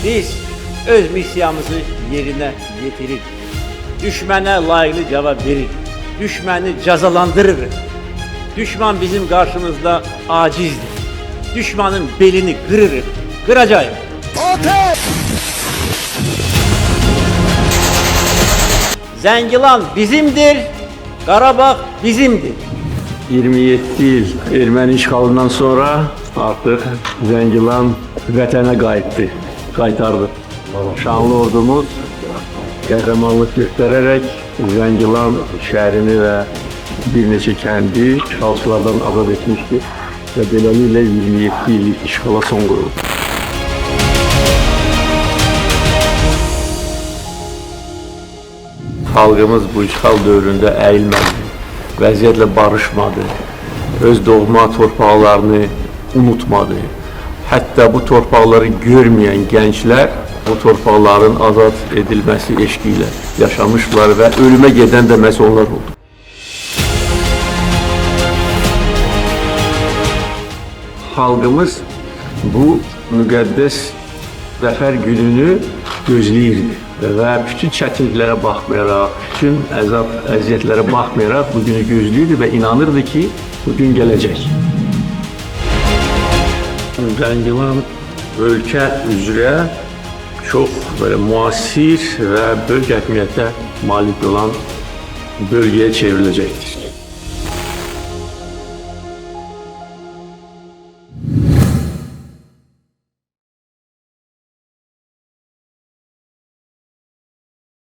Biz öz misyamızı yerine getirir. Düşmana layıklı cevap verir. Düşmanı cezalandırır. Düşman bizim karşımızda acizdir. Düşmanın belini kırırız. Kıracağız. Ateş! Zengilan bizimdir, Qarabağ bizimdir. 27 il erməni işğalından sonra artıq Zəngilan vətənə qaytardı. Şanlı ordumuz qəhrəmanlıq göstərərək Zəngilan şəhərini və bir neçə kəndi işğalçılardan azad etmişdir və beləliklə 27 illik işğala son qoyuldu. Xalqımız bu işğal dövründə əyilmədi, vəziyyətlə barışmadı, öz doğma torpaqlarını unutmadı. Hətta bu torpaqları görməyən gənclər bu torpaqların azad edilməsi eşqi ilə yaşamışlar və ölümə gedən də məhz onlar oldu. Xalqımız bu müqəddəs zəfər gününü gözləyirdi. Və bütün çətinliklərə baxmayaraq, bütün əziyyətlərə baxmayaraq bu günü gözləyirdi və inanırdı ki, bu gün gələcək. Zəngilan ölkə üzrə çox böyle müasir və böyük əhəmiyyətə malik olan bölgəyə çevriləcəkdir.